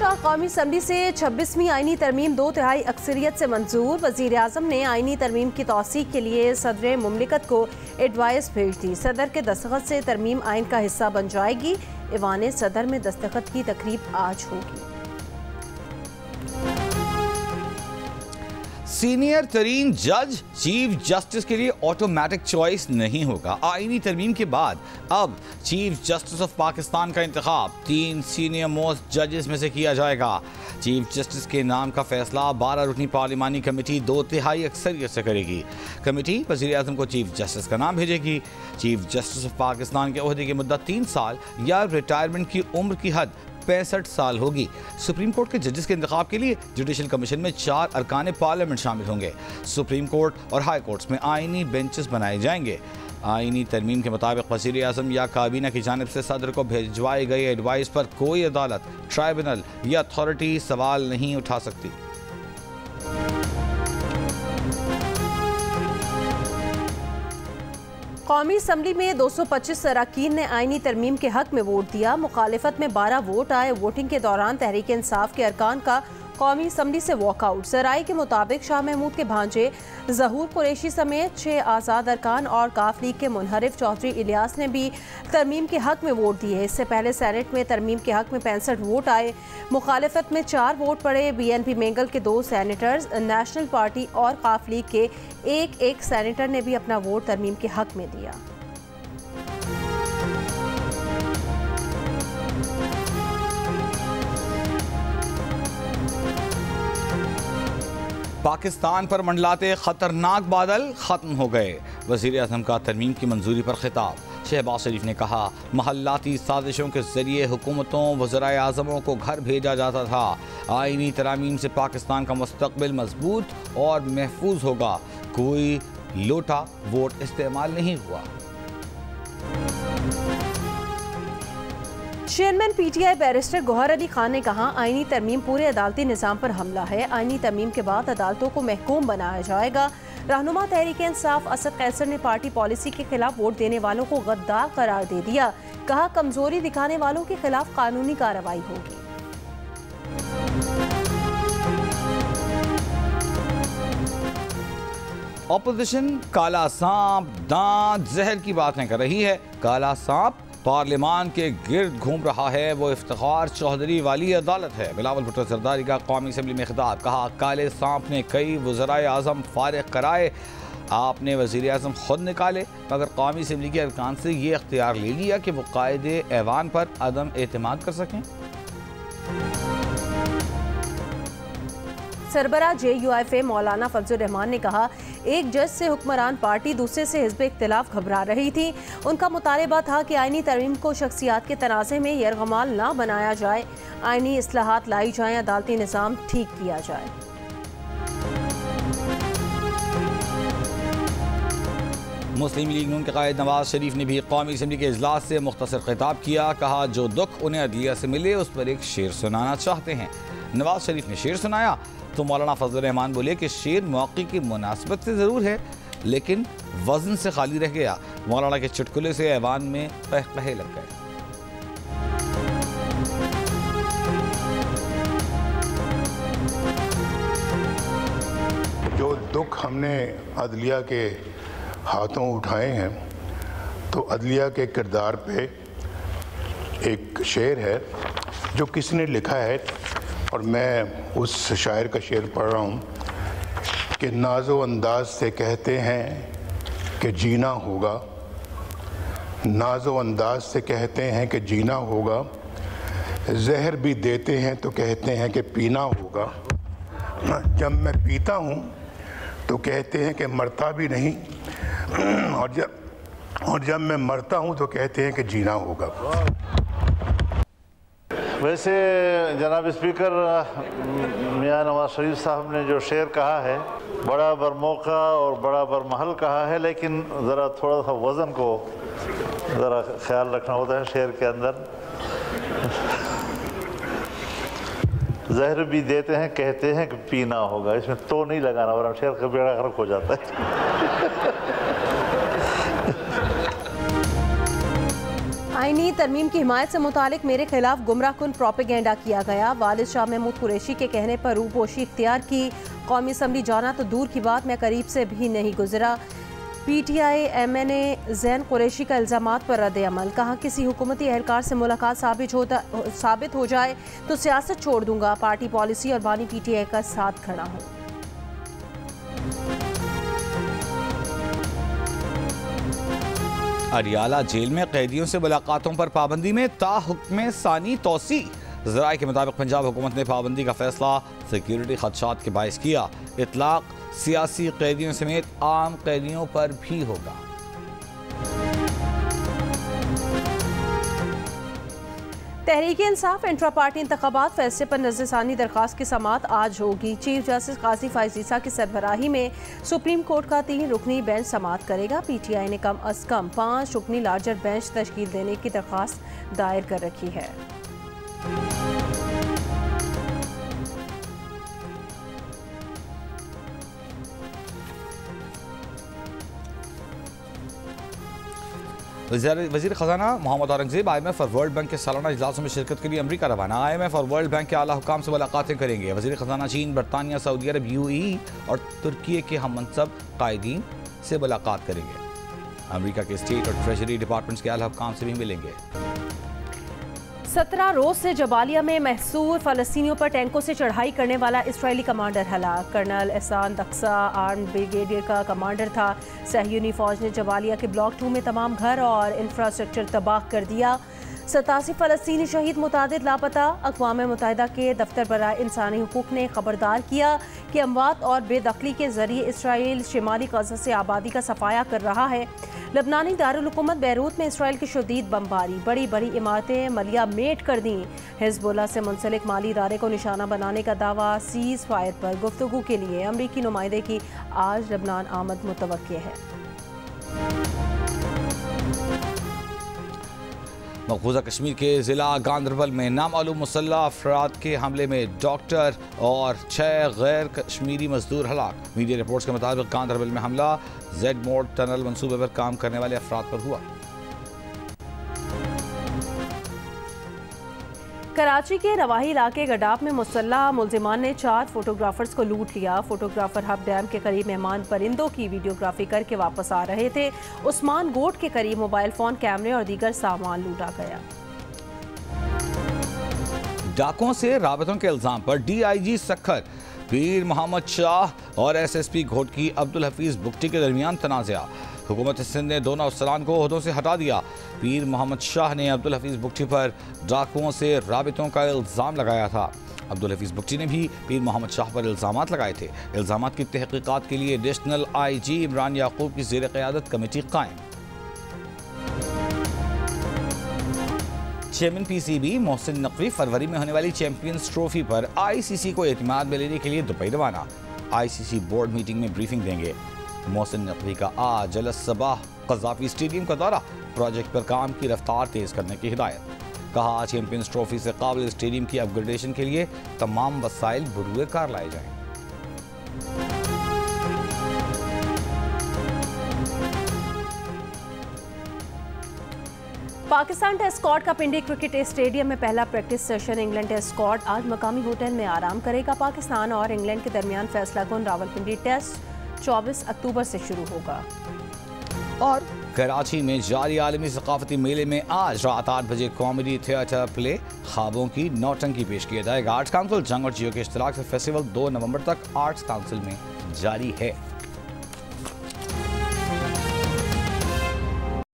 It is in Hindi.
सेनेट और कौमी असम्बली से 26वीं आईनी तरमीम 2/3 अक्सरियत से मंजूर। वज़ीर आज़म ने आईनी तरमीम की तौसीक के लिए सदर मुमलिकत को एडवाइस भेज दी। सदर के दस्तखत से तरमीम आइन का हिस्सा बन जाएगी। ईवान सदर में दस्तखत की तकरीब आज होगी। सीनियर तरीन जज चीफ जस्टिस के लिए ऑटोमेटिक चॉइस नहीं होगा। आईनी तरमीम के बाद अब चीफ जस्टिस ऑफ पाकिस्तान का इंतखाब 3 सीनियर मोस्ट जजेस में से किया जाएगा। चीफ जस्टिस के नाम का फैसला 12 रुकनी पार्लिमानी कमेटी 2/3 अक्सरियत से करेगी। कमेटी वज़ीर आज़म को चीफ जस्टिस का नाम भेजेगी। चीफ जस्टिस ऑफ पाकिस्तान के ओहदे की मुद्दत 3 साल या रिटायरमेंट की उम्र की हद 65 साल होगी। सुप्रीम कोर्ट के जजेस के इंतखाब के लिए जुडिशल कमीशन में 4 अरकान पार्लियामेंट शामिल होंगे। सुप्रीम कोर्ट और हाई कोर्ट्स में आईनी बेंचेस बनाए जाएंगे। आईनी तरमीम के मुताबिक वज़ीर आज़म या काबीना की जानिब से सदर को भिजवाई गई एडवाइस पर कोई अदालत, ट्राइब्यूनल या अथॉरिटी सवाल नहीं उठा सकती। कौमी असम्बली में 225 अरकान ने आईनी तरमीम के हक में वोट दिया। मुखालिफत में 12 वोट आए। वोटिंग के दौरान तहरीक इंसाफ के अरकान का कौमी असम्बली से वॉकआउट। जराई के मुताबिक शाह महमूद के भांजे ज़हूर कुरैशी समेत 6 आज़ाद अरकान और काफ लीग के मुनहरिफ चौधरी इलियास ने भी तरमीम के हक में वोट दिए। इससे पहले सेनेट में तरमीम के हक में 65 वोट आए। मुखालिफत में 4 वोट पड़े। BNP मेंगल के 2 सैनेटर्स, नेशनल पार्टी और काफ लीग के एक सैनेटर ने भी अपना वोट तरमीम के हक में दिया। पाकिस्तान पर मंडलाते खतरनाक बादल खत्म हो गए। वज़ीर आज़म का तरमीम की मंजूरी पर खिताब। शहबाज शरीफ ने कहा, महल्लाती साजिशों के जरिए हुकूमतों वज़राए आज़मों को घर भेजा जाता था। आईनी तरामीम से पाकिस्तान का मुस्तक़बिल मजबूत और महफूज होगा। कोई लोटा वोट इस्तेमाल नहीं हुआ। Chairman PTI barrister Gauhar Ali Khan ने कहा, आईनी तरमीम पूरे अदालती निज़ाम पर हमला है। आईनी तरमीम के बाद अदालतों को महकूम बनाया जाएगा। रहनुमा तहरीक इंसाफ असद कैसर ने पार्टी पॉलिसी के खिलाफ वोट देने वालों को गद्दार करार दे दिया। कहा, कमजोरी दिखाने वालों के खिलाफ कानूनी कार्रवाई होगी। ऑपोजिशन काला सांप, दांत, जहर की बातें कर रही है। काला सांप पार्लियामान के गिर्द घूम रहा है, वो इफ्तिखार चौधरी वाली अदालत है। बिलावल भुट्टो जरदारी का कौमी असम्बली में खिताब। कहा, काले सांप ने कई वज़राए आज़म फारिग कराए। आपने वज़ीर आज़म खुद निकाले, मगर कौमी असम्बली के अरकान से ये अख्तियार ले लिया कि वो कायदे ऐवान पर अदम एतमाद कर सकें। सरबरा JUIFA मौलाना फजल रहमान ने कहा, एक जज से हुक्मरान पार्टी दूसरे से हिज़्ब इख्तिलाफ घबरा रही थी। उनका मुतालबा था कि आईनी तरमीम को शख्सियात के तनाज़े में यरगमाल ना बनाया जाए। आईनी इस्लाहात लाई जाएं, अदालती निज़ाम ठीक किया जाए। मुस्लिम लीग नून के कायद नवाज शरीफ ने भी कौमी असम्बली के इजलास से मुख्तसर खिताब किया। कहा, जो दुख उन्हें अदलिया से मिले उस पर एक शेर सुनाना चाहते हैं। नवाज शरीफ ने शेर सुनाया तो मौलाना फजल रहमान बोले कि शेर मौके की मुनासिबत से ज़रूर है, लेकिन वज़न से खाली रह गया। मौलाना के चुटकुले से ऐवान में कहकहे लग गए। जो दुख हमने अदलिया के हाथों उठाए हैं, तो अदलिया के किरदार पे एक शेर है जो किसी ने लिखा है, और मैं उस शायर का शेर पढ़ रहा हूँ कि नाज़ो अंदाज से कहते हैं कि जीना होगा, नाज़ो अंदाज से कहते हैं कि जीना होगा, जहर भी देते हैं तो कहते हैं कि पीना होगा। जब मैं पीता हूँ तो कहते हैं कि मरता भी नहीं, और जब मैं मरता हूँ तो कहते हैं कि जीना होगा। वैसे जनाब स्पीकर, मियाँ नवाज शरीफ साहब ने जो शेर कहा है, बड़ा बरमौका और बड़ा बरमहल कहा है, लेकिन ज़रा थोड़ा सा वज़न को ज़रा ख्याल रखना होता है शेर के अंदर। जहर भी देते हैं, कहते हैं कि पीना होगा, इसमें तो नहीं लगाना, वरना शेर का बेड़ा गर्क हो जाता है। आईनी तरमीम की हिमायत से मुतालिक मेरे खिलाफ गुमराह कुन प्रोपेगेंडा किया गया। वालिद शाह महमूद कुरैशी के कहने पर रूपोशी इख्तियार की। कौमी असम्बली जाना तो दूर की बात, मैं करीब से भी नहीं गुजरा। PTI MNA जैन कुरैशी का इल्ज़ामात पर रद्द अमल। कहा किसी हुकूमती एहलकार से मुलाकात साबित हो जाए तो सियासत छोड़ दूंगा। पार्टी पॉलिसी और बानी PTI का साथ खड़ा हूँ। अरियाला जेल में कैदियों से मुलाकातों पर पाबंदी में ताहुक्म सानी तोसी। ज़राए के मुताबिक पंजाब हुकूमत ने पाबंदी का फैसला सिक्योरिटी खदशात के बायस किया। इतलाक सियासी कैदियों समेत आम कैदियों पर भी होगा। तहरीक इंसाफ इंट्रा पार्टी इंतखाबात फैसले पर नज़रसानी दरख्वास्त की समाअत आज होगी। चीफ जस्टिस काजी फाइज ईसा की सरबराही में सुप्रीम कोर्ट का 3 रुकनी बेंच समाअत करेगा। PTI ने कम अज कम 5 रुकनी लार्जर बेंच तश्कील देने की दरख्वास्त दायर कर रखी है। वज़ीर ख़जाना मोहम्मद औरंगज़ेब IMF और वर्ल्ड बैंक के सालाना इजलासों में शिरकत के लिए अमरीका रवाना। IMF और वर्ल्ड बैंक के आला हुकाम से मुलाकातें करेंगे। वज़ीर ख़जाना चीन, बरतानिया, सऊदी अरब, UAE और तुर्की के हम मनसब कायदीन से मुलाकात करेंगे। अमरीका के स्टेट और ट्रेजरी डिपार्टमेंट्स के आला हुकाम से भी मिलेंगे। 17 रोज से जबालिया में महसूर फ़लस्तीनियों पर टैंकों से चढ़ाई करने वाला इसराइली कमांडर हलाक। कर्नल एहसान दक्सा आर्म्ड ब्रिगेडियर का कमांडर था। सहयूनी फौज ने जबालिया के ब्लॉक 2 में तमाम घर और इंफ्रास्ट्रक्चर तबाह कर दिया। 87 फ़लस्तीनी शहीद, मुतादिद लापता। अक़वाम मुत्तहिदा के दफ्तर बराए इंसानी हुकूक ने खबरदार किया कि अमवात और बेदखली के जरिए इसराइल शिमाली गज़ा से आबादी का सफाया कर रहा है। लबनानी दारुल हुकूमत बैरूत में इसराइल की शदीद बमबारी, बड़ी बड़ी इमारतें मलिया मेट कर दी। हिज़्बुल्लाह से मुंसलिक माली इदारे को निशाना बनाने का दावा। सीज़ फायर पर गुफ्तगू के लिए अमरीकी नुमाइंदे की आज लबनान आमद मुतवक्के है। मकबूजा कश्मीर के ज़िला गांदरबल में नामालूम मुसल्लह अफराद के हमले में डॉक्टर और 6 गैर कश्मीरी मजदूर हलाक। मीडिया रिपोर्ट्स के मुताबिक गांदरबल में हमला जेड मोड टनल मंसूबे पर काम करने वाले अफराद पर हुआ। कराची के रवाही इलाके गडाब में मुसल्लह मुलजिमान ने 4 फोटोग्राफर्स को लूट लिया। फोटोग्राफर हब डैम के करीब मेहमान परिंदों की वीडियोग्राफी करके वापस आ रहे थे। उस्मान गोट के करीब मोबाइल फोन, कैमरे और दीगर सामान लूटा गया। डाकों से राबतों के इल्जाम पर DIG सक्खर, पीर मोहम्मद शाह और SSP घोटकी अब्दुल हफीज बुगटी के दरमियान तनाज़ा। हुकूमत सिंध ने दोनों अफसरान को ओहदों से हटा दिया। पीर मोहम्मद शाह ने अब्दुल हफीज बुगटी पर डाकुओं से राबितों का इल्ज़ाम लगाया था। अब्दुल हफीज बुगटी ने भी पीर मोहम्मद शाह पर इल्ज़ामात लगाए थे। इल्ज़ामात की तहकीकात के लिए एडिशनल IG इमरान याकूब की ज़ेर क़यादत कमेटी कायम। चेयरमैन PCB मोहसिन नकवी फरवरी में होने वाली चैंपियंस ट्रॉफी पर ICC को एतमाद में लेने के लिए दुबई रवाना। ICC बोर्ड मीटिंग में ब्रीफिंग देंगे। मोहसिन नकवी का आज अलसबाह क़ज़ाफ़ी स्टेडियम का दौरा, प्रोजेक्ट पर काम की रफ्तार तेज़ करने की हिदायत। कहा चैंपियंस ट्रॉफी से काबिल स्टेडियम की अपग्रेडेशन के लिए तमाम वसाइल बरूए कार लाए जाएं। पाकिस्तान टेस्ट स्क्वाड का पिंडी क्रिकेट स्टेडियम में पहला practice session. England test squad आज मकामी होटल में आराम करेगा। पाकिस्तान और इंग्लैंड के दरमियान फैसला कुन रावलपिंडी टेस्ट 24 अक्टूबर से शुरू होगा। और कराची में जारी आलमी सकाफती मेले में आज रात 8 बजे कॉमेडी थिएटर प्ले ख्वाबों की नौटंकी पेश किया जाएगा। आर्ट्स काउंसिल जंग और जियो के इश्तराक से फेस्टिवल 2 नवंबर तक आर्ट्स काउंसिल में जारी है।